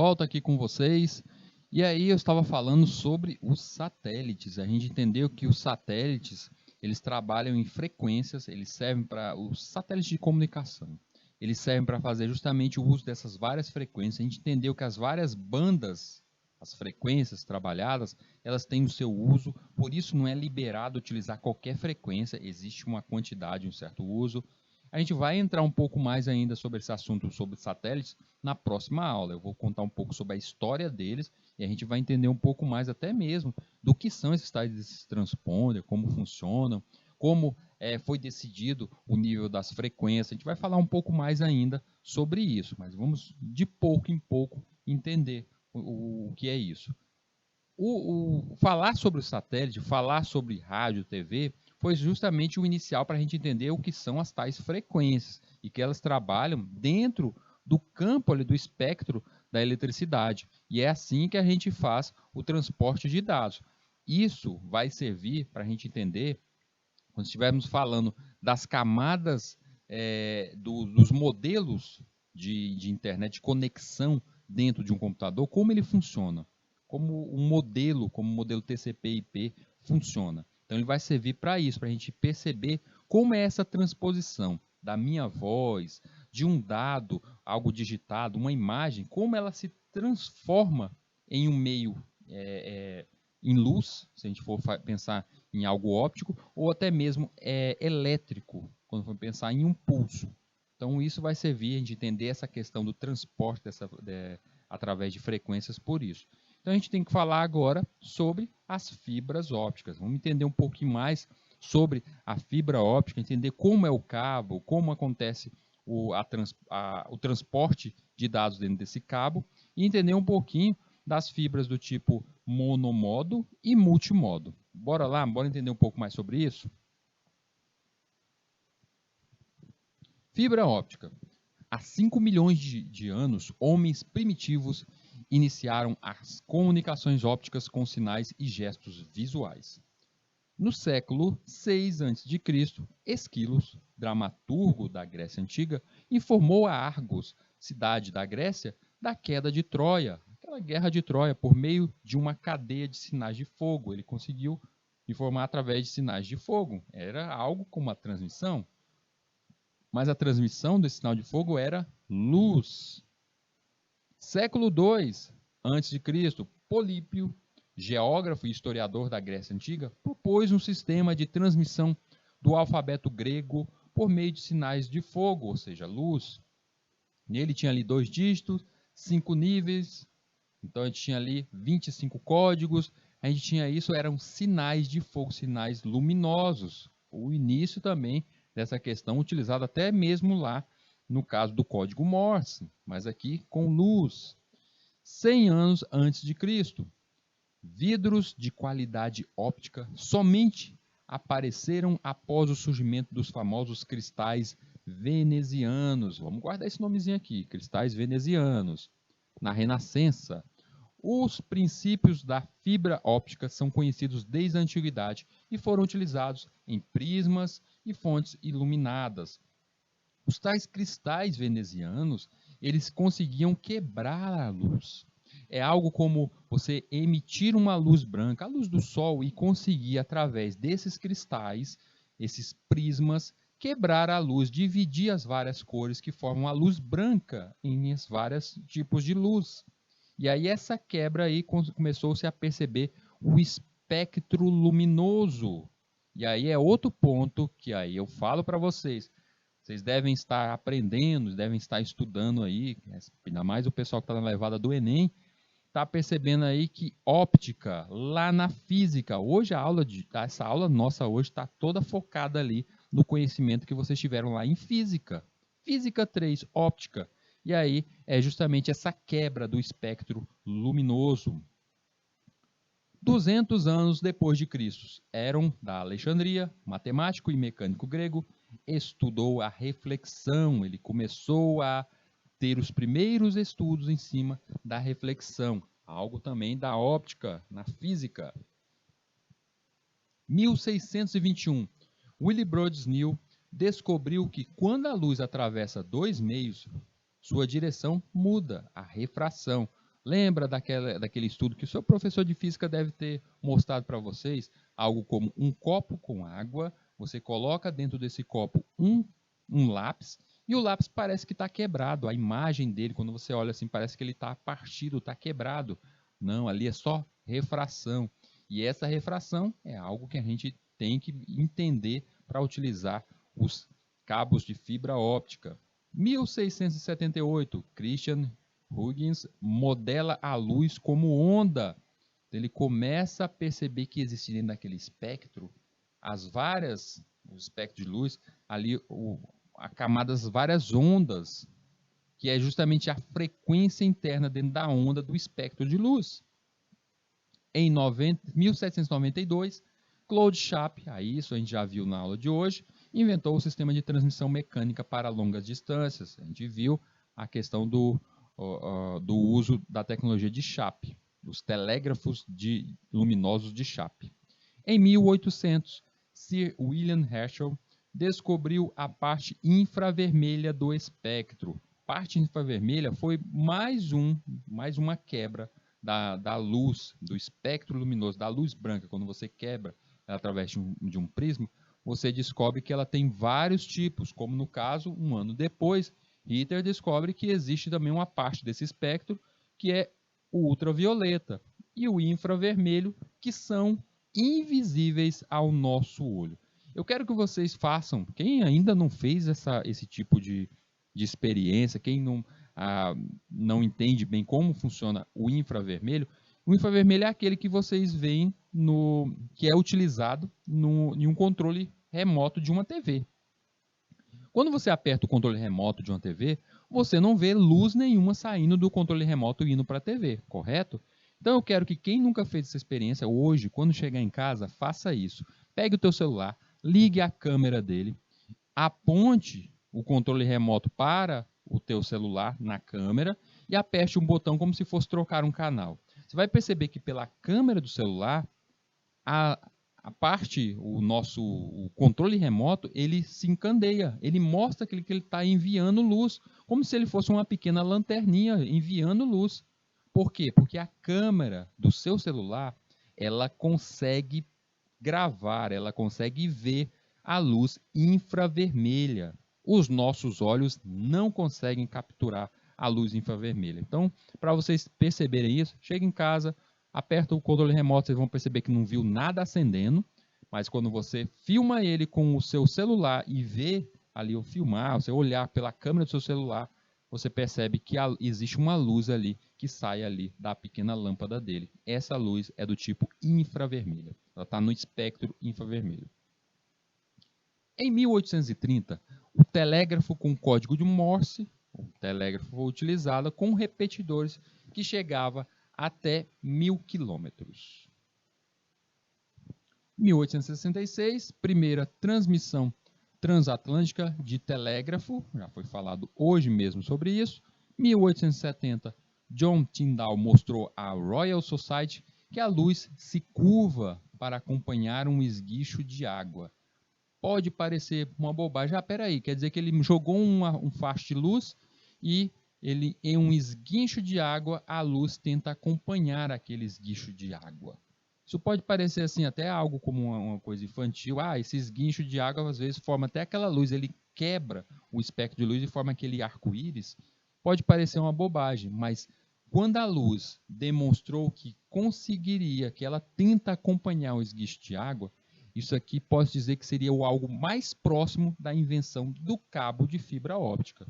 volta aqui com vocês. E aí eu estava falando sobre os satélites. A gente entendeu que os satélites, eles trabalham em frequências, eles servem para os satélites de comunicação. Eles servem para fazer justamente o uso dessas várias frequências. A gente entendeu que as várias bandas, as frequências trabalhadas, elas têm o seu uso, por isso não é liberado utilizar qualquer frequência, existe uma quantidade, um certo uso. A gente vai entrar um pouco mais ainda sobre esse assunto, sobre satélites, na próxima aula. Eu vou contar um pouco sobre a história deles e a gente vai entender um pouco mais até mesmo do que são esses tais desses transponders, como funcionam, como foi decidido o nível das frequências. A gente vai falar um pouco mais ainda sobre isso, mas vamos de pouco em pouco entender o que é isso. Falar sobre o satélite, falar sobre rádio, TV, foi justamente o inicial para a gente entender o que são as tais frequências e que elas trabalham dentro do campo ali, do espectro da eletricidade. E é assim que a gente faz o transporte de dados. Isso vai servir para a gente entender, quando estivermos falando das camadas dos modelos de internet, de conexão dentro de um computador, como ele funciona, como o modelo TCP/IP funciona. Então ele vai servir para isso, para a gente perceber como é essa transposição da minha voz, de um dado, algo digitado, uma imagem, como ela se transforma em um meio em luz, se a gente for pensar em algo óptico, ou até mesmo elétrico, quando for pensar em um pulso. Então isso vai servir a gente entender essa questão do transporte através de frequências por isso. Então a gente tem que falar agora sobre as fibras ópticas. Vamos entender um pouquinho mais sobre a fibra óptica, entender como é o cabo, como acontece o transporte de dados dentro desse cabo e entender um pouquinho das fibras do tipo monomodo e multimodo. Bora lá, bora entender um pouco mais sobre isso? Fibra óptica. Há 5 milhões de anos, homens primitivos iniciaram as comunicações ópticas com sinais e gestos visuais. No século 6 a.C., Esquilos, dramaturgo da Grécia Antiga, informou a Argos, cidade da Grécia, da queda de Troia, aquela guerra de Troia, por meio de uma cadeia de sinais de fogo. Ele conseguiu informar através de sinais de fogo. Era algo como uma transmissão, mas a transmissão desse sinal de fogo era luz. Século II a.C., Polípio, geógrafo e historiador da Grécia Antiga, propôs um sistema de transmissão do alfabeto grego por meio de sinais de fogo, ou seja, luz. Nele tinha ali 2 dígitos, 5 níveis, então a gente tinha ali 25 códigos, a gente tinha isso, eram sinais de fogo, sinais luminosos. O início também dessa questão utilizado até mesmo lá no caso do código Morse, mas aqui com luz. 100 anos antes de Cristo, vidros de qualidade óptica somente apareceram após o surgimento dos famosos cristais venezianos. Vamos guardar esse nomezinho aqui, cristais venezianos. Na Renascença, os princípios da fibra óptica são conhecidos desde a antiguidade e foram utilizados em prismas e fontes iluminadas. Os tais cristais venezianos, eles conseguiam quebrar a luz. É algo como você emitir uma luz branca, a luz do sol, e conseguir, através desses cristais, esses prismas, quebrar a luz, dividir as várias cores que formam a luz branca em vários tipos de luz. E aí essa quebra aí começou-se a perceber o espectro luminoso. E aí é outro ponto que aí eu falo para vocês. Vocês devem estar aprendendo, devem estar estudando aí, ainda mais o pessoal que está na levada do Enem, está percebendo aí que óptica, lá na física, hoje essa aula nossa hoje está toda focada ali no conhecimento que vocês tiveram lá em física. Física 3, óptica. E aí é justamente essa quebra do espectro luminoso. 200 anos depois de Cristo, Héron da Alexandria, matemático e mecânico grego, estudou a reflexão. Ele começou a ter os primeiros estudos em cima da reflexão, algo também da óptica, na física. 1621, Willibrord Snell descobriu que quando a luz atravessa 2 meios, sua direção muda, a refração. Lembra daquele estudo que o seu professor de física deve ter mostrado para vocês? Algo como um copo com água, você coloca dentro desse copo um lápis, e o lápis parece que está quebrado. A imagem dele, quando você olha assim, parece que ele está partido, está quebrado. Não, ali é só refração. E essa refração é algo que a gente tem que entender para utilizar os cabos de fibra óptica. 1678, Christian Huygens modela a luz como onda. Ele começa a perceber que existe dentro daquele espectro o espectro de luz, ali a camadas várias ondas, que é justamente a frequência interna dentro da onda do espectro de luz. Em 1792, Claude Schaap, isso a gente já viu na aula de hoje, inventou o sistema de transmissão mecânica para longas distâncias. A gente viu a questão do uso da tecnologia de Schaap, dos telégrafos luminosos de Schaap. Em 1800, Sir William Herschel descobriu a parte infravermelha do espectro. Parte infravermelha foi mais uma quebra da luz, do espectro luminoso, da luz branca. Quando você quebra ela através de um prisma, você descobre que ela tem vários tipos, como no caso, um ano depois, Ritter descobre que existe também uma parte desse espectro que é o ultravioleta e o infravermelho, que são invisíveis ao nosso olho. Eu quero que vocês façam, quem ainda não fez esse tipo de experiência, quem não entende bem como funciona o infravermelho é aquele que vocês veem que é utilizado em um controle remoto de uma TV. Quando você aperta o controle remoto de uma TV, você não vê luz nenhuma saindo do controle remoto e indo para a TV, correto? Então eu quero que quem nunca fez essa experiência, hoje, quando chegar em casa, faça isso. Pegue o teu celular, ligue a câmera dele, aponte o controle remoto para o teu celular na câmera e aperte um botão como se fosse trocar um canal. Você vai perceber que pela câmera do celular, o controle remoto, ele se encandeia, ele mostra que ele está enviando luz, como se ele fosse uma pequena lanterninha enviando luz. Por quê? Porque a câmera do seu celular, ela consegue gravar, ela consegue ver a luz infravermelha. Os nossos olhos não conseguem capturar a luz infravermelha. Então, para vocês perceberem isso, chega em casa, aperta o controle remoto, vocês vão perceber que não viu nada acendendo, mas quando você filma ele com o seu celular e vê ali o filmar, você olhar pela câmera do seu celular, você percebe que existe uma luz ali que sai ali da pequena lâmpada dele. Essa luz é do tipo infravermelha. Ela está no espectro infravermelho. Em 1830, o telégrafo com código de Morse, o telégrafo foi utilizado com repetidores que chegava até 1000 quilômetros. 1866, primeira transmissão transatlântica de telégrafo, já foi falado hoje mesmo sobre isso. 1870, John Tyndall mostrou à Royal Society que a luz se curva para acompanhar um esguicho de água. Pode parecer uma bobagem. Peraí, quer dizer que ele jogou um facho de luz e em um esguicho de água, a luz tenta acompanhar aquele esguicho de água. Isso pode parecer assim até algo como uma coisa infantil. Esse esguicho de água às vezes forma até aquela luz, ele quebra o espectro de luz e forma aquele arco-íris. Pode parecer uma bobagem, mas quando a luz demonstrou que conseguiria, que ela tenta acompanhar o esguicho de água, isso aqui posso dizer que seria algo mais próximo da invenção do cabo de fibra óptica.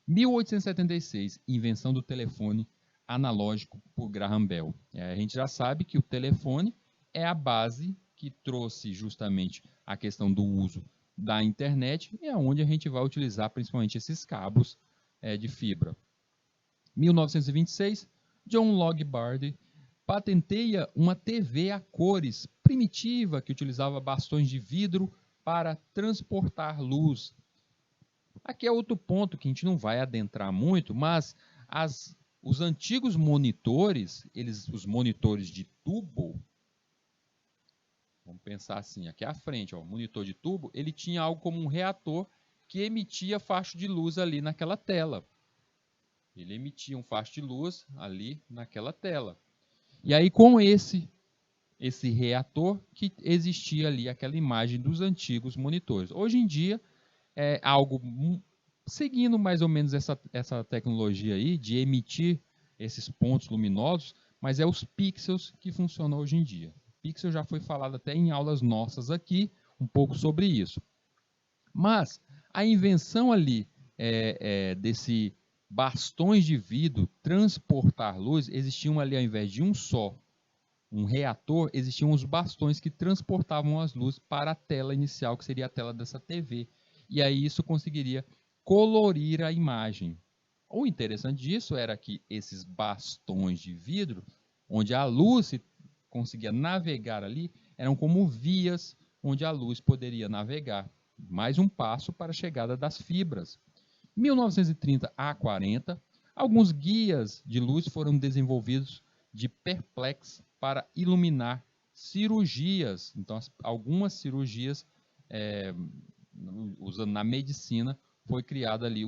1876, invenção do telefone analógico por Graham Bell. A gente já sabe que o telefone é a base que trouxe justamente a questão do uso da internet e é onde a gente vai utilizar principalmente esses cabos de fibra. 1926, John Logie Baird patenteia uma TV a cores primitiva que utilizava bastões de vidro para transportar luz. Aqui é outro ponto que a gente não vai adentrar muito, mas os antigos monitores, os monitores de tubo, vamos pensar assim, aqui à frente, o monitor de tubo, ele tinha algo como um reator que emitia facho de luz ali naquela tela. Ele emitia um faixa de luz ali naquela tela. E aí, com esse reator, que existia ali aquela imagem dos antigos monitores. Hoje em dia, é algo seguindo mais ou menos essa tecnologia aí de emitir esses pontos luminosos, mas é os pixels que funcionam hoje em dia. Pixel já foi falado até em aulas nossas aqui, um pouco sobre isso. Mas a invenção ali desse bastões de vidro transportar luz, existiam ali, ao invés de um reator, existiam os bastões que transportavam as luzes para a tela inicial, que seria a tela dessa TV. E aí isso conseguiria colorir a imagem. O interessante disso era que esses bastões de vidro, onde a luz conseguia navegar ali, eram como vias onde a luz poderia navegar. Mais um passo para a chegada das fibras. 1930 a 40, alguns guias de luz foram desenvolvidos de perplex para iluminar cirurgias. Então, algumas cirurgias usando na medicina foi criada ali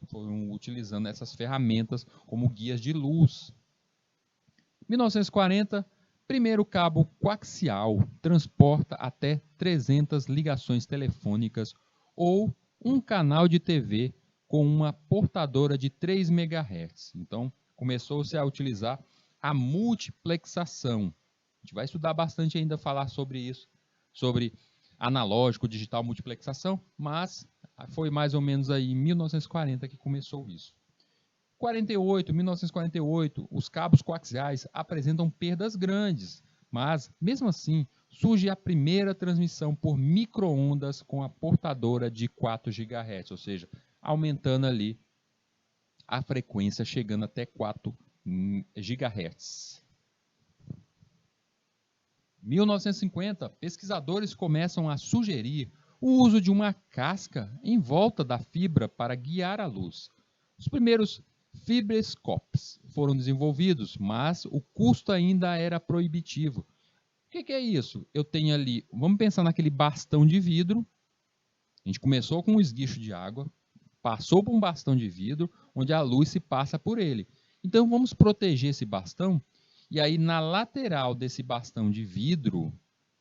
foram utilizando essas ferramentas como guias de luz. 1940, primeiro cabo coaxial transporta até 300 ligações telefônicas ou um canal de TV com uma portadora de 3 MHz. Então, começou-se a utilizar a multiplexação. A gente vai estudar bastante ainda, falar sobre isso, sobre analógico, digital, multiplexação, mas foi mais ou menos aí em 1940 que começou isso. 1948, os cabos coaxiais apresentam perdas grandes, mas, mesmo assim, surge a primeira transmissão por micro-ondas com a portadora de 4 GHz, ou seja, aumentando ali a frequência, chegando até 4 GHz. 1950, pesquisadores começam a sugerir o uso de uma casca em volta da fibra para guiar a luz. Os primeiros fibrescopes foram desenvolvidos, mas o custo ainda era proibitivo. O que é isso? Eu tenho ali, vamos pensar naquele bastão de vidro. A gente começou com um esguicho de água, passou por um bastão de vidro, onde a luz se passa por ele. Então vamos proteger esse bastão, e aí na lateral desse bastão de vidro,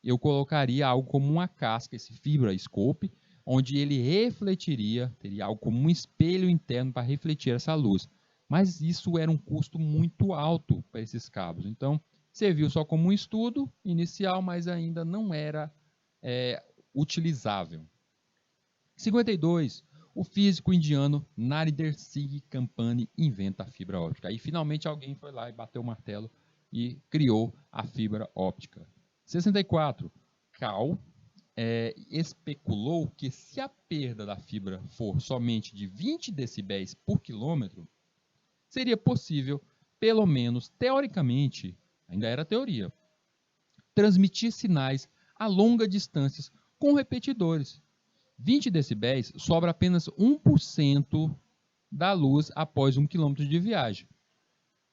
eu colocaria algo como uma casca, esse fibroscope, onde ele refletiria, teria algo como um espelho interno para refletir essa luz. Mas isso era um custo muito alto para esses cabos. Então, serviu só como um estudo inicial, mas ainda não era utilizável. 52, o físico indiano Narendra Singh Campani inventa a fibra óptica. Aí finalmente alguém foi lá e bateu o martelo e criou a fibra óptica. 64, Cal especulou que se a perda da fibra for somente de 20 decibéis por quilômetro, seria possível, pelo menos teoricamente, ainda era teoria, transmitir sinais a longas distâncias com repetidores. 20 decibéis sobra apenas 1% da luz após 1 km de viagem.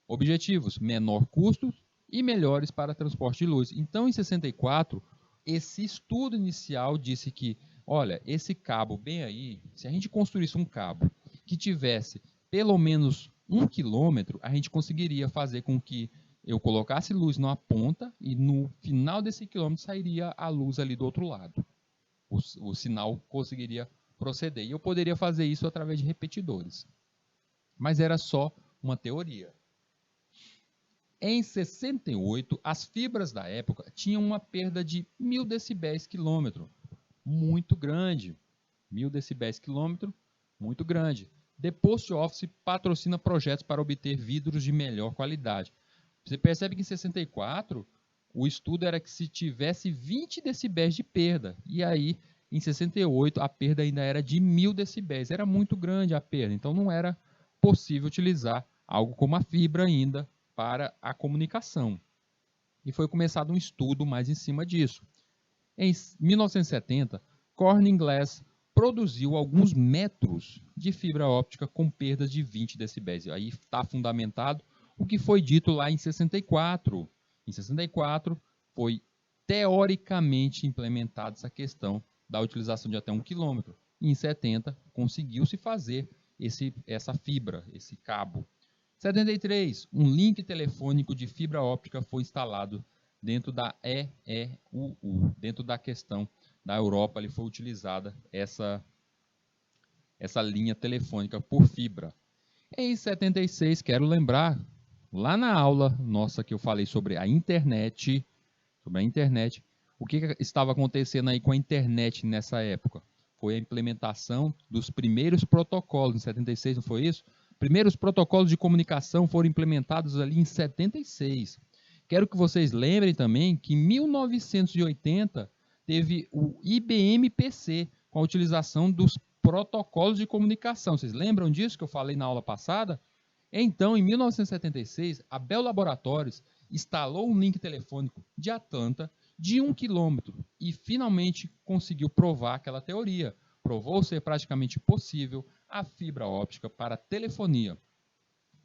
Objetivos: menor custo e melhores para transporte de luz. Então, em 64, esse estudo inicial disse que, olha, esse cabo bem aí, se a gente construísse um cabo que tivesse pelo menos 1 quilômetro, a gente conseguiria fazer com que eu colocasse luz numa ponta e no final desse quilômetro sairia a luz ali do outro lado. O sinal conseguiria proceder. E eu poderia fazer isso através de repetidores. Mas era só uma teoria. Em 68, as fibras da época tinham uma perda de 1000 decibéis quilômetro. Muito grande. 1000 decibéis quilômetro, muito grande. The Post Office patrocina projetos para obter vidros de melhor qualidade. Você percebe que em 64, o estudo era que se tivesse 20 decibéis de perda. E aí, em 68, a perda ainda era de 1000 decibéis. Era muito grande a perda, então não era possível utilizar algo como a fibra ainda para a comunicação. E foi começado um estudo mais em cima disso. Em 1970, Corning Glass produziu alguns metros de fibra óptica com perdas de 20 decibéis. Aí está fundamentado o que foi dito lá em 64. Em 64, foi teoricamente implementada essa questão da utilização de até 1 km. E em 70, conseguiu-se fazer essa fibra, esse cabo. 73. Um link telefônico de fibra óptica foi instalado dentro da EEUU. Dentro da questão da Europa, ali foi utilizada essa linha telefônica por fibra. Em 76, quero lembrar, lá na aula nossa que eu falei sobre a internet, o que estava acontecendo aí com a internet nessa época? Foi a implementação dos primeiros protocolos, em 76, não foi isso? Primeiros protocolos de comunicação foram implementados ali em 76. Quero que vocês lembrem também que em 1980 teve o IBM PC, com a utilização dos protocolos de comunicação. Vocês lembram disso que eu falei na aula passada? Então, em 1976, a Bell Laboratories instalou um link telefônico de Atlanta de 1 quilômetro e finalmente conseguiu provar aquela teoria. Provou ser praticamente possível a fibra óptica para telefonia,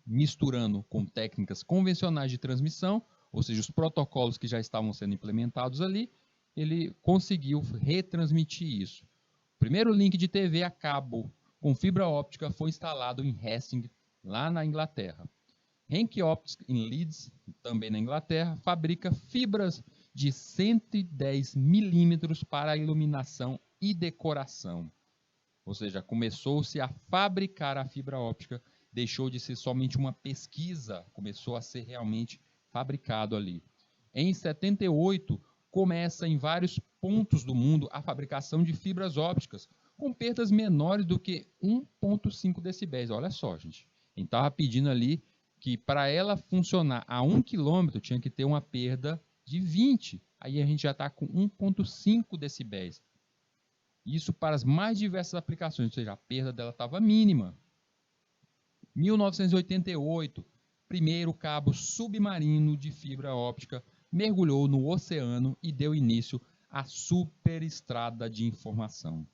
misturando com técnicas convencionais de transmissão, ou seja, os protocolos que já estavam sendo implementados ali, ele conseguiu retransmitir isso. O primeiro link de TV a cabo com fibra óptica foi instalado em Hastings, lá na Inglaterra. Henk Optics, em Leeds, também na Inglaterra, fabrica fibras de 110 milímetros para iluminação e decoração. Ou seja, começou-se a fabricar a fibra óptica, deixou de ser somente uma pesquisa, começou a ser realmente fabricado ali. Em 78, começa em vários pontos do mundo a fabricação de fibras ópticas, com perdas menores do que 1,5 decibéis. Olha só, gente. A gente estava pedindo ali que para ela funcionar a 1 km tinha que ter uma perda de 20. Aí a gente já está com 1,5 decibéis. Isso para as mais diversas aplicações, ou seja, a perda dela estava mínima. 1988, primeiro cabo submarino de fibra óptica mergulhou no oceano e deu início à superestrada de informação.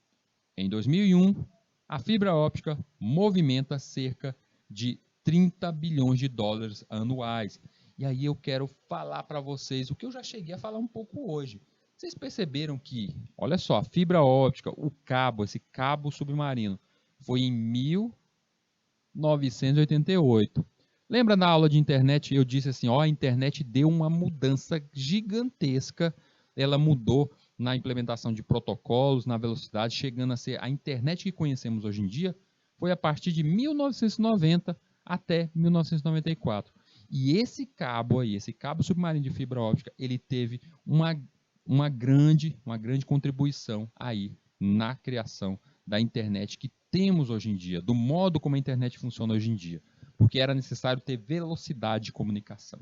Em 2001, a fibra óptica movimenta cerca de 30 bilhões de dólares anuais. E aí eu quero falar para vocês o que eu já cheguei a falar um pouco hoje. Vocês perceberam que, olha só, a fibra óptica, o cabo, esse cabo submarino, foi em 1988. Lembra na aula de internet, eu disse assim, ó, a internet deu uma mudança gigantesca, ela mudou na implementação de protocolos, na velocidade, chegando a ser a internet que conhecemos hoje em dia, foi a partir de 1990 até 1994. E esse cabo aí, esse cabo submarino de fibra óptica, ele teve uma grande contribuição aí na criação da internet que temos hoje em dia, do modo como a internet funciona hoje em dia, porque era necessário ter velocidade de comunicação.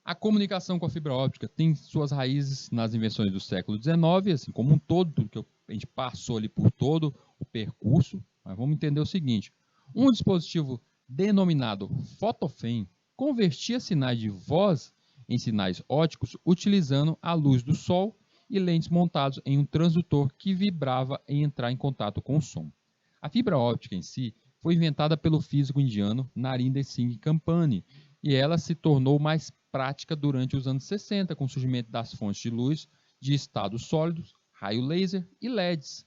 A comunicação com a fibra óptica tem suas raízes nas invenções do século XIX, assim como um todo, tudo que a gente passou ali por todo o percurso, mas vamos entender o seguinte, um dispositivo denominado fotofen convertia sinais de voz em sinais ópticos utilizando a luz do sol e lentes montados em um transdutor que vibrava em entrar em contato com o som. A fibra óptica em si foi inventada pelo físico indiano Narinder Singh Campani e ela se tornou mais prática durante os anos 60 com o surgimento das fontes de luz de estados sólidos, raio laser e LEDs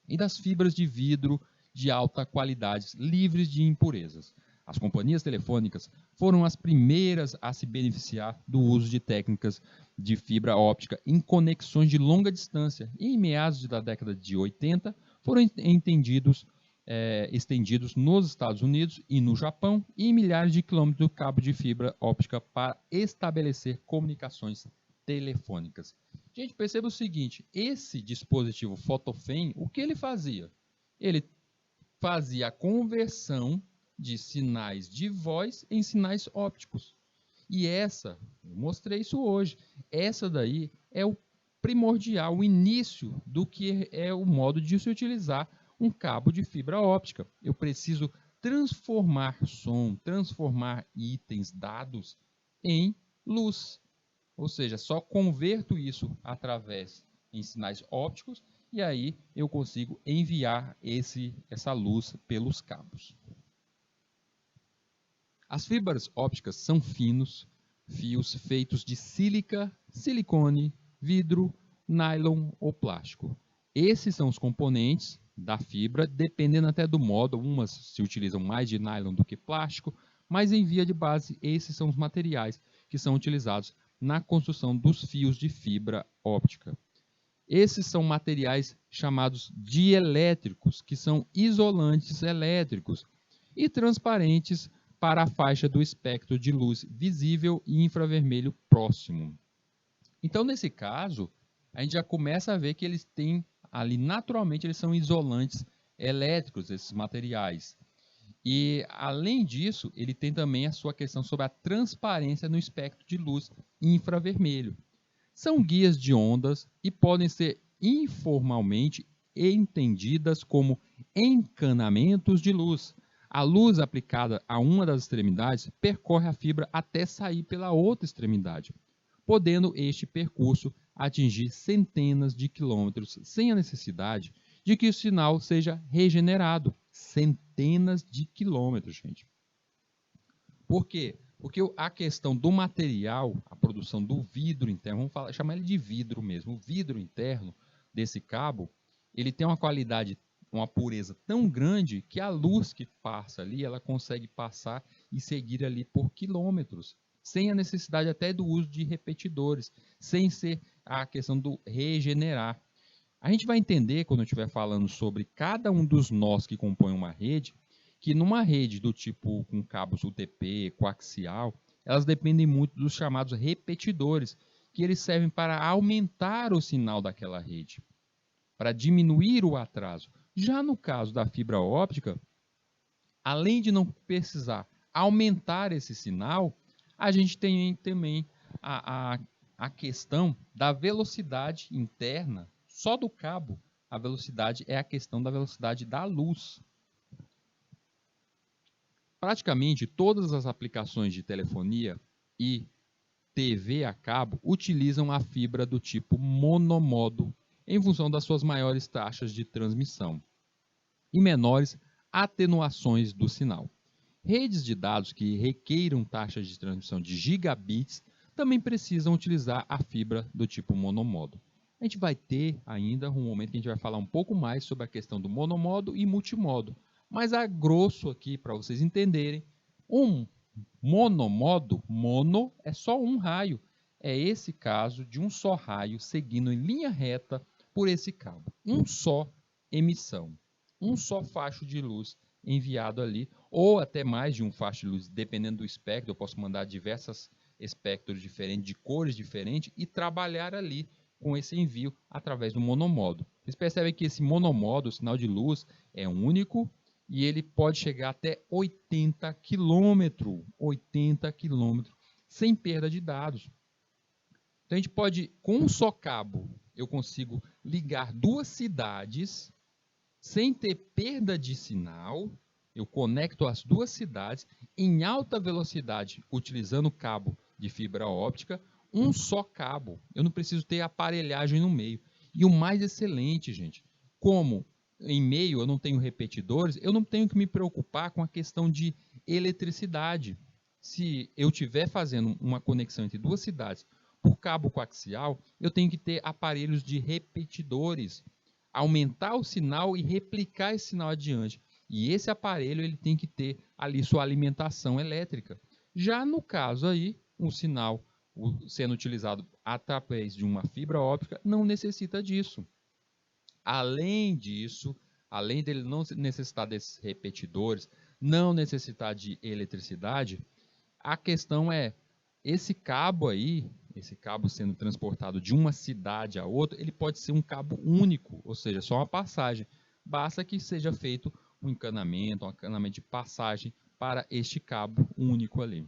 e das fibras de vidro de alta qualidade livres de impurezas. As companhias telefônicas foram as primeiras a se beneficiar do uso de técnicas de fibra óptica em conexões de longa distância e em meados da década de 80 foram estendidos nos Estados Unidos e no Japão e em milhares de quilômetros de cabo de fibra óptica para estabelecer comunicações telefônicas. Gente, perceba o seguinte, esse dispositivo fotofen, o que ele fazia? Ele fazia a conversão de sinais de voz em sinais ópticos. E eu mostrei isso hoje, essa daí é o primordial, o início do que é o modo de se utilizar um cabo de fibra óptica. Eu preciso transformar som, transformar itens, dados em luz. Ou seja, só converto isso através em sinais ópticos e aí eu consigo enviar essa luz pelos cabos. As fibras ópticas são finos fios feitos de sílica, silicone, vidro, nylon ou plástico. Esses são os componentes da fibra, dependendo até do modo. Umas se utilizam mais de nylon do que plástico, mas em via de base, esses são os materiais que são utilizados na construção dos fios de fibra óptica. Esses são materiais chamados dielétricos, que são isolantes elétricos e transparentes para a faixa do espectro de luz visível e infravermelho próximo. Então, nesse caso, a gente já começa a ver que eles têm ali, naturalmente, eles são isolantes elétricos, esses materiais. E, além disso, ele tem também a sua questão sobre a transparência no espectro de luz infravermelho. São guias de ondas e podem ser informalmente entendidas como encanamentos de luz. A luz aplicada a uma das extremidades percorre a fibra até sair pela outra extremidade, podendo este percurso atingir centenas de quilômetros sem a necessidade de que o sinal seja regenerado. Centenas de quilômetros, gente. Por quê? Porque a questão do material, a produção do vidro interno, vamos chamar ele de vidro mesmo, o vidro interno desse cabo, ele tem uma qualidade, uma pureza tão grande que a luz que passa ali, ela consegue passar e seguir ali por quilômetros, sem a necessidade até do uso de repetidores, sem ser a questão do regenerar. A gente vai entender, quando eu estiver falando sobre cada um dos nós que compõem uma rede, que numa rede do tipo com cabos UTP, coaxial, elas dependem muito dos chamados repetidores, que eles servem para aumentar o sinal daquela rede, para diminuir o atraso. Já no caso da fibra óptica, além de não precisar aumentar esse sinal, a gente tem também a questão da velocidade interna, só do cabo. A velocidade é a questão da velocidade da luz. Praticamente todas as aplicações de telefonia e TV a cabo utilizam a fibra do tipo monomodo em função das suas maiores taxas de transmissão e menores atenuações do sinal. Redes de dados que requeiram taxas de transmissão de gigabits também precisam utilizar a fibra do tipo monomodo. A gente vai ter ainda um momento que a gente vai falar um pouco mais sobre a questão do monomodo e multimodo. Mas a grosso aqui, para vocês entenderem, um monomodo, mono é só um raio. É esse caso de um só raio seguindo em linha reta por esse cabo. Um só emissão, um só facho de luz enviado ali, ou até mais de um facho de luz, dependendo do espectro. Eu posso mandar diversos espectros diferentes, de cores diferentes, e trabalhar ali com esse envio através do monomodo. Vocês percebem que esse monomodo, o sinal de luz, é único e ele pode chegar até 80 km, sem perda de dados. Então a gente pode, com um só cabo, eu consigo ligar duas cidades sem ter perda de sinal. Eu conecto as duas cidades em alta velocidade, utilizando cabo de fibra óptica, um só cabo. Eu não preciso ter aparelhagem no meio. E o mais excelente, gente, como em meio eu não tenho repetidores, eu não tenho que me preocupar com a questão de eletricidade. Se eu estiver fazendo uma conexão entre duas cidades por cabo coaxial, eu tenho que ter aparelhos de repetidores, aumentar o sinal e replicar esse sinal adiante. E esse aparelho ele tem que ter ali sua alimentação elétrica. Já no caso aí, um sinal sendo utilizado através de uma fibra óptica não necessita disso. Além disso, além dele não necessitar desses repetidores, não necessitar de eletricidade, a questão é, esse cabo aí, esse cabo sendo transportado de uma cidade a outra, ele pode ser um cabo único, ou seja, só uma passagem. Basta que seja feito um encanamento de passagem para este cabo único ali.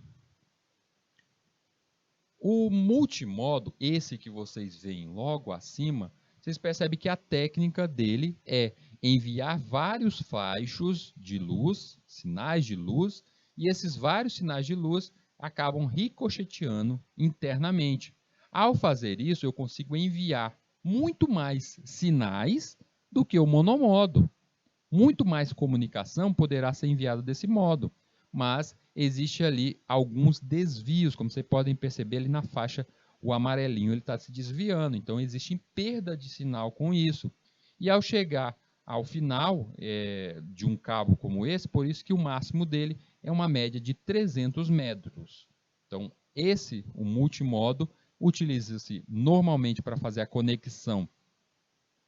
O multimodo, esse que vocês veem logo acima, vocês percebem que a técnica dele é enviar vários fachos de luz, sinais de luz, e esses vários sinais de luz acabam ricocheteando internamente. Ao fazer isso, eu consigo enviar muito mais sinais do que o monomodo. Muito mais comunicação poderá ser enviada desse modo, mas existe ali alguns desvios, como vocês podem perceber ali na faixa, o amarelinho ele está se desviando, então existe perda de sinal com isso. E ao chegar ao final de um cabo como esse, por isso que o máximo dele é uma média de 300 metros. Então, o multimodo, utiliza-se normalmente para fazer a conexão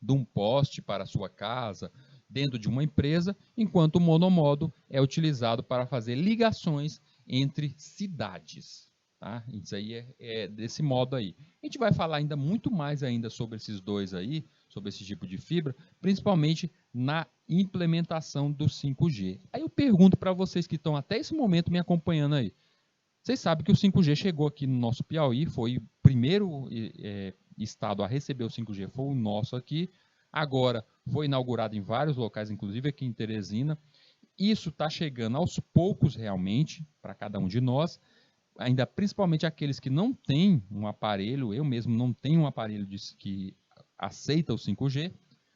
de um poste para a sua casa, dentro de uma empresa, enquanto o monomodo é utilizado para fazer ligações entre cidades. Tá? Isso aí é desse modo aí. A gente vai falar ainda muito mais ainda sobre esses dois aí, sobre esse tipo de fibra, principalmente na implementação do 5G. Aí eu pergunto para vocês que estão até esse momento me acompanhando aí. Vocês sabem que o 5G chegou aqui no nosso Piauí, foi o primeiro estado a receber o 5G, foi o nosso aqui. Agora foi inaugurado em vários locais, inclusive aqui em Teresina. Isso está chegando aos poucos realmente para cada um de nós, ainda principalmente aqueles que não têm um aparelho, eu mesmo não tenho um aparelho que aceita o 5G,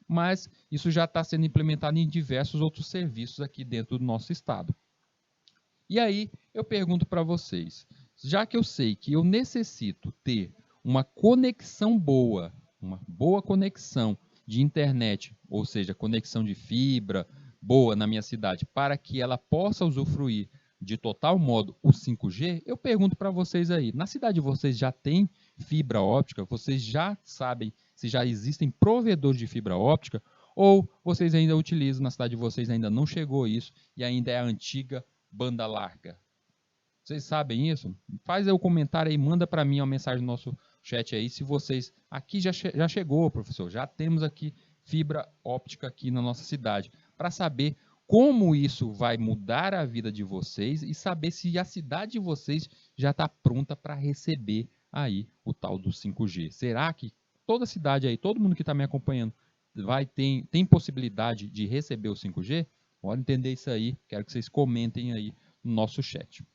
mas isso já está sendo implementado em diversos outros serviços aqui dentro do nosso estado. E aí eu pergunto para vocês, já que eu sei que eu necessito ter uma conexão boa, uma boa conexão de internet, ou seja, conexão de fibra boa na minha cidade, para que ela possa usufruir de total modo o 5G, eu pergunto para vocês aí, na cidade de vocês já tem fibra óptica? Vocês já sabem se já existem provedores de fibra óptica? Ou vocês ainda utilizam, na cidade de vocês ainda não chegou isso e ainda é a antiga banda larga? Vocês sabem isso? Faz aí o comentário aí, manda para mim uma mensagem no nosso chat aí, se vocês... Aqui já chegou, professor, já temos aqui fibra óptica aqui na nossa cidade, para saber como isso vai mudar a vida de vocês e saber se a cidade de vocês já está pronta para receber aí o tal do 5G. Será que toda cidade aí, todo mundo que está me acompanhando, tem possibilidade de receber o 5G? Pode entender isso aí, quero que vocês comentem aí no nosso chat.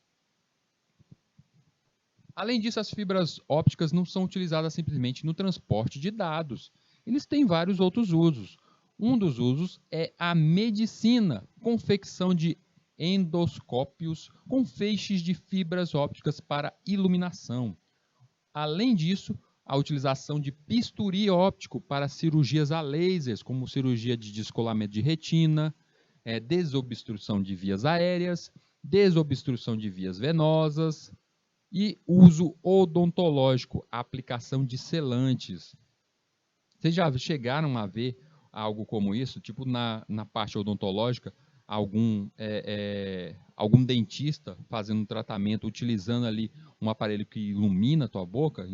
Além disso, as fibras ópticas não são utilizadas simplesmente no transporte de dados. Eles têm vários outros usos. Um dos usos é a medicina, confecção de endoscópios com feixes de fibras ópticas para iluminação. Além disso, a utilização de bisturi óptico para cirurgias a lasers, como cirurgia de descolamento de retina, desobstrução de vias aéreas, desobstrução de vias venosas e uso odontológico, a aplicação de selantes. Vocês já chegaram a ver algo como isso? Tipo na parte odontológica, algum dentista fazendo um tratamento, utilizando ali um aparelho que ilumina a tua boca,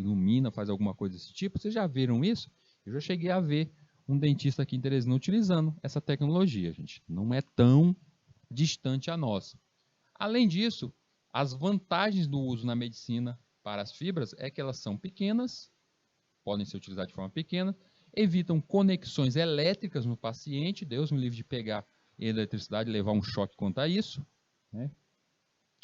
faz alguma coisa desse tipo. Vocês já viram isso? Eu já cheguei a ver um dentista aqui em Teresina utilizando essa tecnologia, gente. Não é tão distante a nós. Além disso, as vantagens do uso na medicina para as fibras é que elas são pequenas, podem ser utilizadas de forma pequena, evitam conexões elétricas no paciente, Deus me livre de pegar eletricidade e levar um choque quanto a isso. Né?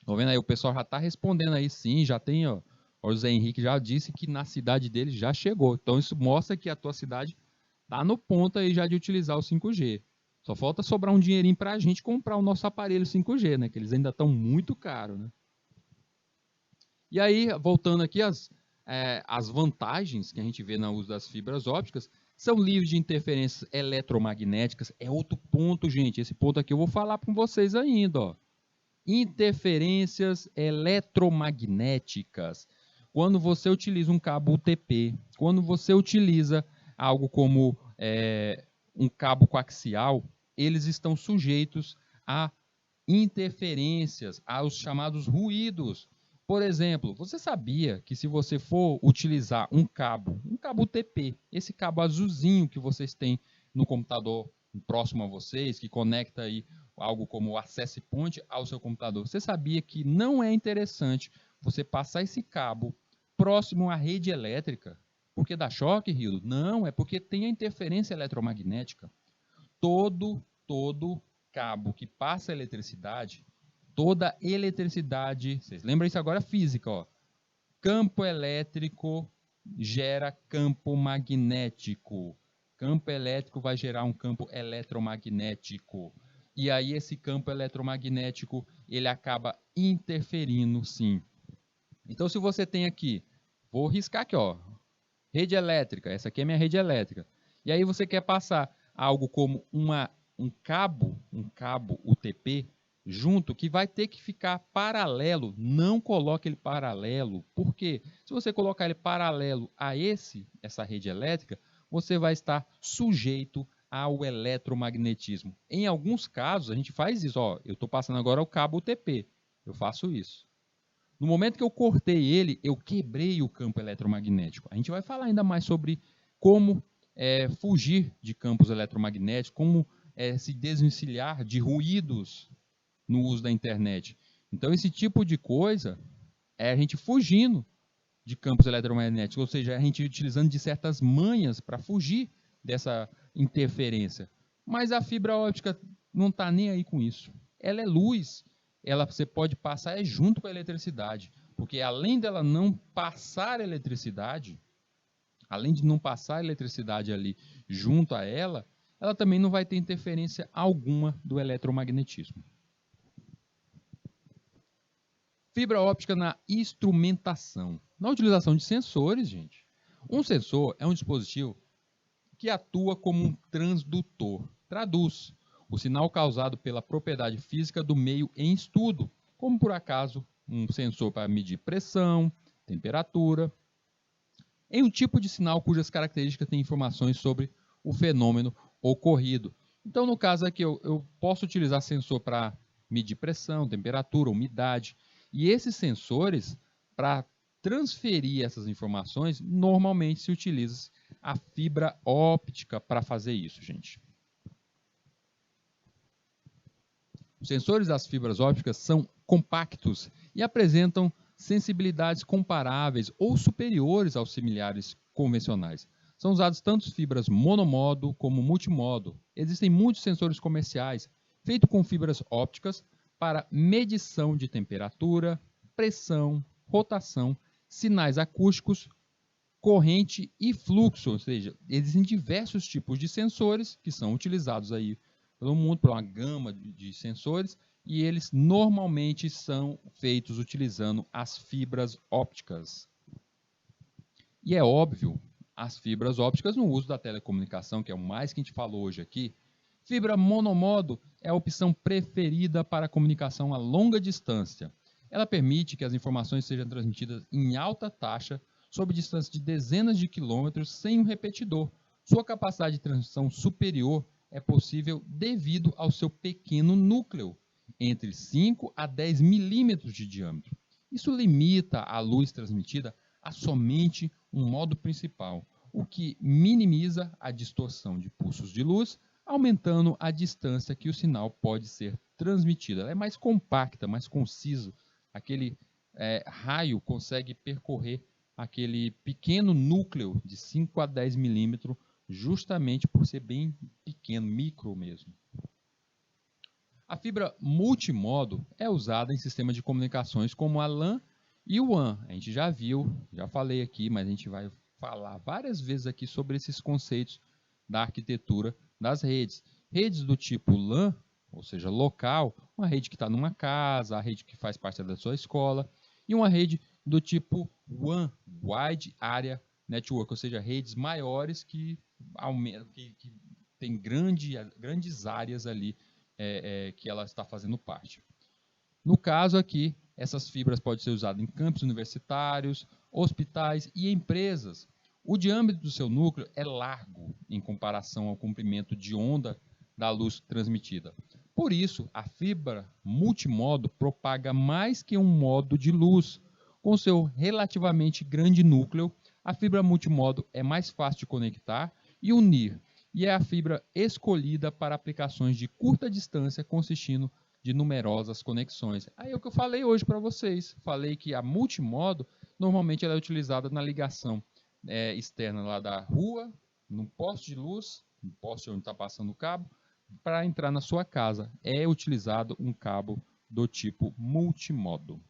Tô vendo aí, o pessoal já está respondendo aí, sim, já tem, ó, o José Henrique já disse que na cidade dele já chegou. Então isso mostra que a tua cidade está no ponto aí já de utilizar o 5G. Só falta sobrar um dinheirinho para a gente comprar o nosso aparelho 5G, né? Que eles ainda estão muito caros, né? E aí, voltando aqui, as vantagens que a gente vê no uso das fibras ópticas são livres de interferências eletromagnéticas. É outro ponto, gente. Esse ponto aqui eu vou falar com vocês ainda. Ó. Interferências eletromagnéticas. Quando você utiliza um cabo UTP, quando você utiliza algo como um cabo coaxial, eles estão sujeitos a interferências, aos chamados ruídos. Por exemplo, você sabia que se você for utilizar um cabo UTP, esse cabo azulzinho que vocês têm no computador próximo a vocês, que conecta aí algo como o access point ao seu computador, você sabia que não é interessante você passar esse cabo próximo à rede elétrica? Porque dá choque, Rio? Não, é porque tem a interferência eletromagnética. Todo cabo que passa eletricidade, toda eletricidade, vocês lembram isso agora física, ó. Campo elétrico gera campo magnético. Campo elétrico vai gerar um campo eletromagnético. E aí esse campo eletromagnético, ele acaba interferindo, sim. Então se você tem aqui, vou riscar aqui, ó, rede elétrica, essa aqui é minha rede elétrica. E aí você quer passar algo como um cabo UTP junto, que vai ter que ficar paralelo. Não coloque ele paralelo. Por quê? Se você colocar ele paralelo a essa rede elétrica, você vai estar sujeito ao eletromagnetismo. Em alguns casos, a gente faz isso. Ó, eu estou passando agora o cabo UTP. Eu faço isso. No momento que eu cortei ele, eu quebrei o campo eletromagnético. A gente vai falar ainda mais sobre como fugir de campos eletromagnéticos, como se desvencilhar de ruídos no uso da internet. Então, esse tipo de coisa é a gente fugindo de campos eletromagnéticos, ou seja, a gente utilizando de certas manhas para fugir dessa interferência. Mas a fibra óptica não está nem aí com isso. Ela é luz, você pode passar junto com a eletricidade, porque além dela não passar eletricidade, além de não passar eletricidade ali junto a ela também não vai ter interferência alguma do eletromagnetismo. Fibra óptica na instrumentação. Na utilização de sensores, gente. Um sensor é um dispositivo que atua como um transdutor. Traduz o sinal causado pela propriedade física do meio em estudo, como por acaso um sensor para medir pressão, temperatura, em um tipo de sinal cujas características têm informações sobre o fenômeno ocorrido. Então, no caso aqui, eu posso utilizar sensor para medir pressão, temperatura, umidade. E esses sensores, para transferir essas informações, normalmente se utiliza a fibra óptica para fazer isso, gente. Os sensores das fibras ópticas são compactos e apresentam sensibilidades comparáveis ou superiores aos similares convencionais. São usados tanto fibras monomodo como multimodo. Existem muitos sensores comerciais feitos com fibras ópticas para medição de temperatura, pressão, rotação, sinais acústicos, corrente e fluxo, ou seja, existem diversos tipos de sensores que são utilizados aí pelo mundo, por uma gama de sensores, e eles normalmente são feitos utilizando as fibras ópticas. E é óbvio, as fibras ópticas no uso da telecomunicação, que é o mais que a gente falou hoje aqui, fibra monomodo é a opção preferida para a comunicação a longa distância. Ela permite que as informações sejam transmitidas em alta taxa sob distância de dezenas de quilômetros sem um repetidor. Sua capacidade de transmissão superior é possível devido ao seu pequeno núcleo, entre 5 a 10 milímetros de diâmetro. Isso limita a luz transmitida a somente um modo principal, o que minimiza a distorção de pulsos de luz, aumentando a distância que o sinal pode ser transmitido. Ela é mais compacta, mais conciso. Aquele raio consegue percorrer aquele pequeno núcleo de 5 a 10 milímetros, justamente por ser bem pequeno, micro mesmo. A fibra multimodo é usada em sistemas de comunicações como a LAN e o WAN. A gente já viu, já falei aqui, mas a gente vai falar várias vezes aqui sobre esses conceitos da arquitetura das redes. Redes do tipo LAN, ou seja, local, uma rede que está numa casa, a rede que faz parte da sua escola, e uma rede do tipo WAN, Wide Area Network, ou seja, redes maiores que tem grandes áreas ali que ela está fazendo parte. No caso aqui, essas fibras podem ser usadas em campos universitários, hospitais e empresas. O diâmetro do seu núcleo é largo em comparação ao comprimento de onda da luz transmitida. Por isso, a fibra multimodo propaga mais que um modo de luz. Com seu relativamente grande núcleo, a fibra multimodo é mais fácil de conectar e unir, e é a fibra escolhida para aplicações de curta distância, consistindo de numerosas conexões. Aí é o que eu falei hoje para vocês. Falei que a multimodo, normalmente ela é utilizada na ligação externa lá da rua, num poste de luz, no poste onde está passando o cabo, para entrar na sua casa. É utilizado um cabo do tipo multimodo.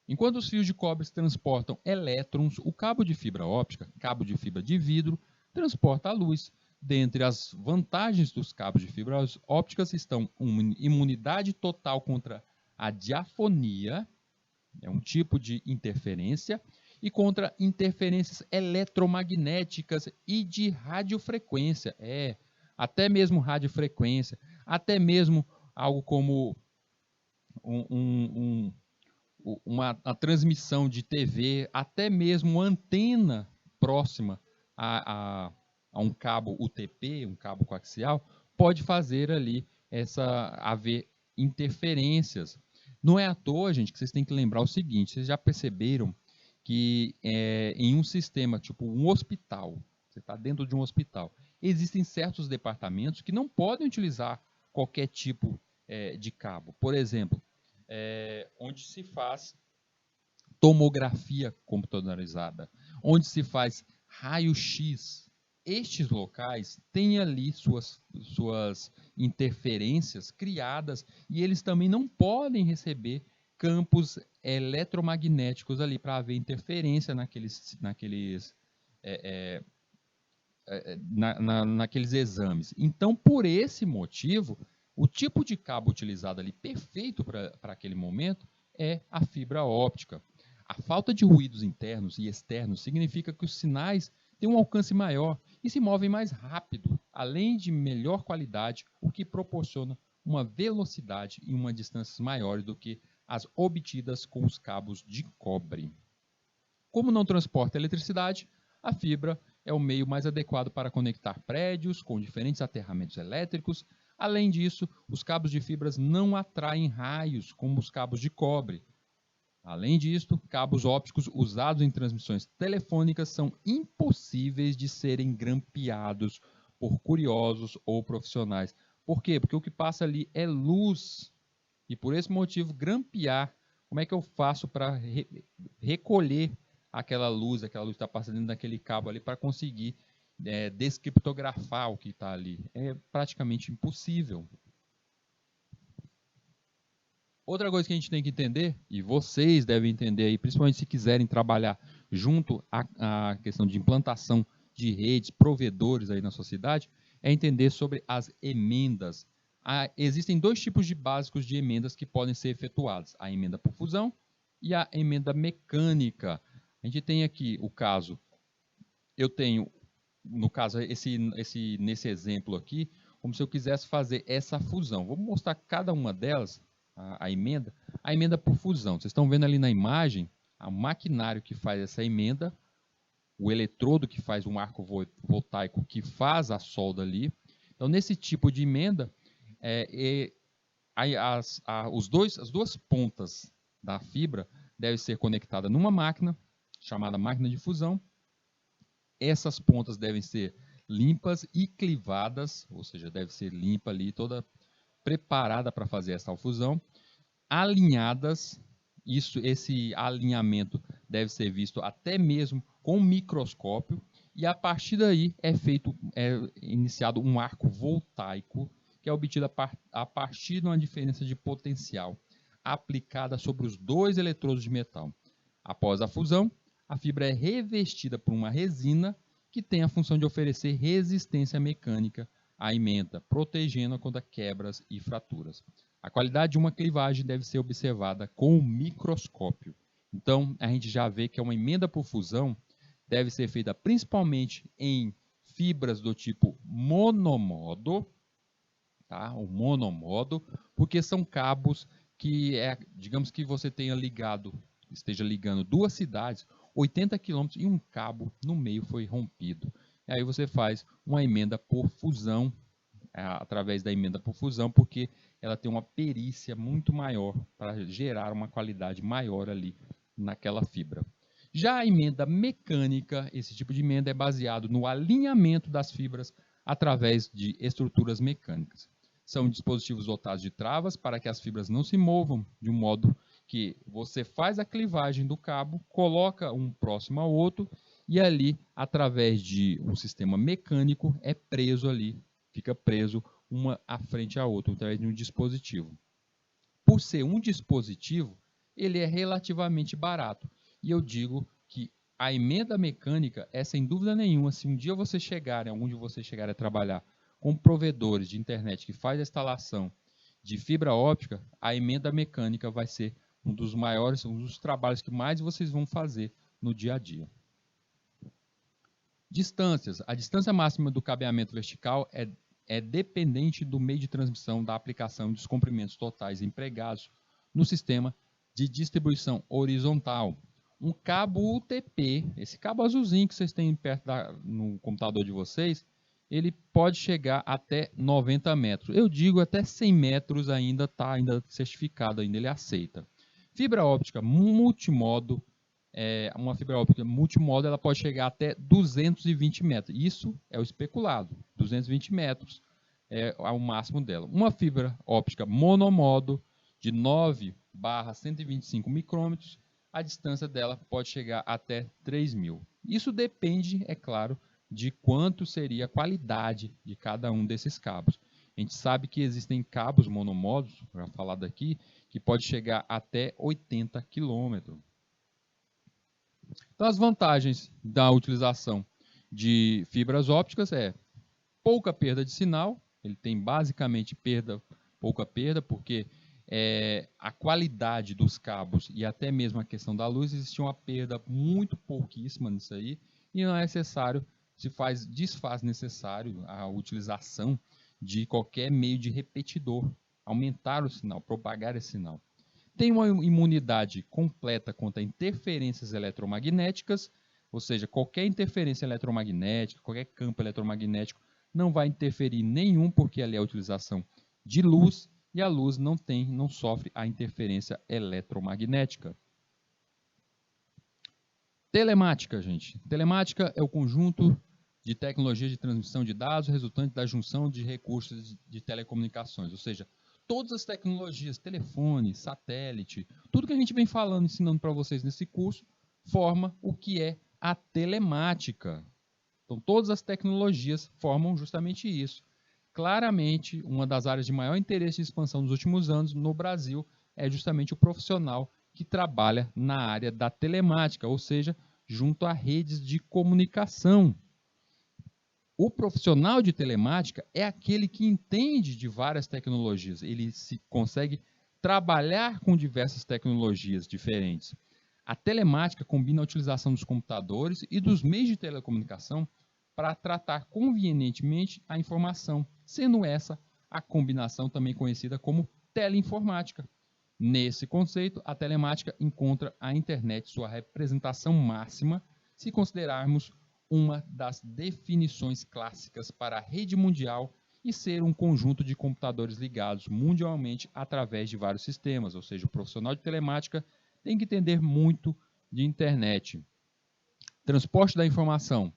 Enquanto os fios de cobre transportam elétrons, o cabo de fibra óptica, cabo de fibra de vidro, transporta a luz. Dentre as vantagens dos cabos de fibras ópticas estão uma imunidade total contra a diafonia, é um tipo de interferência, e contra interferências eletromagnéticas e de radiofrequência. Até mesmo radiofrequência, até mesmo algo como uma transmissão de TV, até mesmo antena próxima a um cabo UTP, um cabo coaxial, pode fazer ali haver interferências. Não é à toa, gente, que vocês têm que lembrar o seguinte: vocês já perceberam que em um sistema, tipo um hospital, você está dentro de um hospital, existem certos departamentos que não podem utilizar qualquer tipo de cabo. Por exemplo, onde se faz tomografia computadorizada, onde se faz raio-x. Estes locais têm ali suas interferências criadas e eles também não podem receber campos eletromagnéticos ali para haver interferência naqueles exames. Então, por esse motivo, o tipo de cabo utilizado ali perfeito para aquele momento é a fibra óptica. A falta de ruídos internos e externos significa que os sinais têm um alcance maior e se movem mais rápido, além de melhor qualidade, o que proporciona uma velocidade e uma distâncias maiores do que as obtidas com os cabos de cobre. Como não transporta eletricidade, a fibra é o meio mais adequado para conectar prédios com diferentes aterramentos elétricos. Além disso, os cabos de fibras não atraem raios como os cabos de cobre. Além disso, cabos ópticos usados em transmissões telefônicas são impossíveis de serem grampeados por curiosos ou profissionais. Por quê? Porque o que passa ali é luz. E por esse motivo, grampear, como é que eu faço para recolher aquela luz que está passando dentro daquele cabo ali para conseguir descriptografar o que está ali? É praticamente impossível. Outra coisa que a gente tem que entender, e vocês devem entender aí, principalmente se quiserem trabalhar junto à questão de implantação de redes, provedores aí na sua cidade, é entender sobre as emendas. Existem dois tipos de básicos de emendas que podem ser efetuadas: a emenda por fusão e a emenda mecânica. A gente tem aqui o caso, eu tenho, no caso, nesse exemplo aqui, como se eu quisesse fazer essa fusão. Vou mostrar cada uma delas, a emenda. A emenda por fusão. Vocês estão vendo ali na imagem, o maquinário que faz essa emenda, o eletrodo que faz um arco voltaico que faz a solda ali. Então, nesse tipo de emenda, as duas pontas da fibra devem ser conectadas numa máquina, chamada máquina de fusão. Essas pontas devem ser limpas e clivadas, ou seja, deve ser limpa ali, toda preparada para fazer essa fusão, alinhadas. Esse alinhamento deve ser visto até mesmo com microscópio, e a partir daí é iniciado um arco voltaico, que é obtido a partir de uma diferença de potencial aplicada sobre os dois eletrodos de metal. Após a fusão, a fibra é revestida por uma resina que tem a função de oferecer resistência mecânica à emenda, protegendo-a contra quebras e fraturas. A qualidade de uma clivagem deve ser observada com o microscópio. Então, a gente já vê que uma emenda por fusão deve ser feita principalmente em fibras do tipo monomodo, tá? O monomodo, porque são cabos que, digamos que você esteja ligando duas cidades, 80 km, e um cabo no meio foi rompido. E aí você faz uma emenda por fusão, através da emenda por fusão, porque ela tem uma perícia muito maior para gerar uma qualidade maior ali naquela fibra. Já a emenda mecânica, esse tipo de emenda é baseado no alinhamento das fibras através de estruturas mecânicas. São dispositivos dotados de travas para que as fibras não se movam, de um modo que você faz a clivagem do cabo, coloca um próximo ao outro e ali, através de um sistema mecânico, é preso ali, fica preso uma à frente à outra, através de um dispositivo. Por ser um dispositivo, ele é relativamente barato. E eu digo que a emenda mecânica é, sem dúvida nenhuma, se um dia algum de vocês chegarem a trabalhar com provedores de internet que faz a instalação de fibra óptica, a emenda mecânica vai ser um dos trabalhos que mais vocês vão fazer no dia a dia. Distâncias. A distância máxima do cabeamento vertical é dependente do meio de transmissão da aplicação e dos comprimentos totais empregados no sistema de distribuição horizontal. Um cabo UTP, esse cabo azulzinho que vocês têm perto no computador de vocês, ele pode chegar até 90 metros. Eu digo até 100 metros ainda está certificado, ainda ele aceita. Fibra óptica multimodo, uma fibra óptica multimodo, ela pode chegar até 220 metros. Isso é o especulado, 220 metros é o máximo dela. Uma fibra óptica monomodo de 9/125 micrômetros, a distância dela pode chegar até 3.000. Isso depende, é claro, de quanto seria a qualidade de cada um desses cabos. A gente sabe que existem cabos monomodos, já falado aqui, que pode chegar até 80 km. Então, as vantagens da utilização de fibras ópticas é pouca perda de sinal, ele tem basicamente pouca perda, porque a qualidade dos cabos e até mesmo a questão da luz, existe uma perda muito pouquíssima nisso aí, e não é necessário, desfaz necessário a utilização de qualquer meio de repetidor, aumentar o sinal, propagar esse sinal. Tem uma imunidade completa contra interferências eletromagnéticas, ou seja, qualquer interferência eletromagnética, qualquer campo eletromagnético não vai interferir nenhum, porque ali é a utilização de luz, e a luz não sofre a interferência eletromagnética. Telemática, gente. Telemática é o conjunto de tecnologias de transmissão de dados resultante da junção de recursos de telecomunicações, ou seja, todas as tecnologias, telefone, satélite, tudo que a gente vem falando, ensinando para vocês nesse curso, forma o que é a telemática. Então, todas as tecnologias formam justamente isso. Claramente, uma das áreas de maior interesse e expansão nos últimos anos no Brasil é justamente o profissional que trabalha na área da telemática, ou seja, junto a redes de comunicação. O profissional de telemática é aquele que entende de várias tecnologias, ele consegue trabalhar com diversas tecnologias diferentes. A telemática combina a utilização dos computadores e dos meios de telecomunicação para tratar convenientemente a informação, sendo essa a combinação também conhecida como teleinformática. Nesse conceito, a telemática encontra a internet sua representação máxima, se considerarmos uma das definições clássicas para a rede mundial e ser um conjunto de computadores ligados mundialmente através de vários sistemas, ou seja, o profissional de telemática tem que entender muito de internet. Transporte da informação.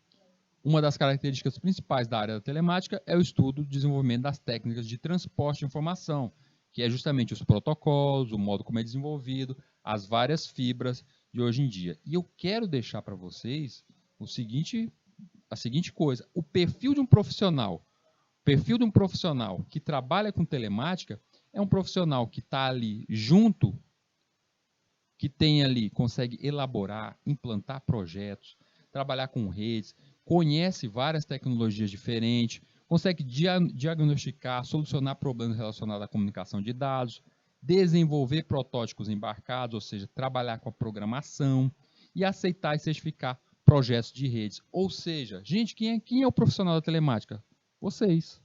Uma das características principais da área da telemática é o estudo e desenvolvimento das técnicas de transporte de informação, que é justamente os protocolos, o modo como é desenvolvido, as várias fibras de hoje em dia. E eu quero deixar para vocês a seguinte coisa: o perfil de um profissional que trabalha com telemática é um profissional que está ali junto, que tem ali, consegue elaborar, implantar projetos, trabalhar com redes, conhece várias tecnologias diferentes, consegue diagnosticar, solucionar problemas relacionados à comunicação de dados, desenvolver protótipos embarcados, ou seja, trabalhar com a programação e aceitar e certificar projetos de redes. Ou seja, gente, quem é o profissional da telemática? Vocês.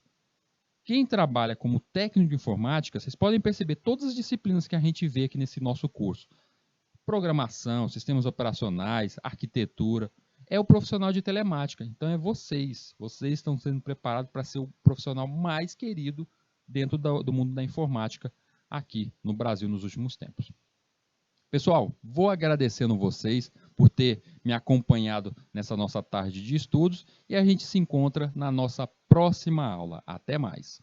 Quem trabalha como técnico de informática, vocês podem perceber todas as disciplinas que a gente vê aqui nesse nosso curso. Programação, sistemas operacionais, arquitetura, é o profissional de telemática. Então é vocês. Vocês estão sendo preparados para ser o profissional mais querido dentro do mundo da informática aqui no Brasil nos últimos tempos. Pessoal, vou agradecendo vocês por ter me acompanhado nessa nossa tarde de estudos e a gente se encontra na nossa próxima aula. Até mais!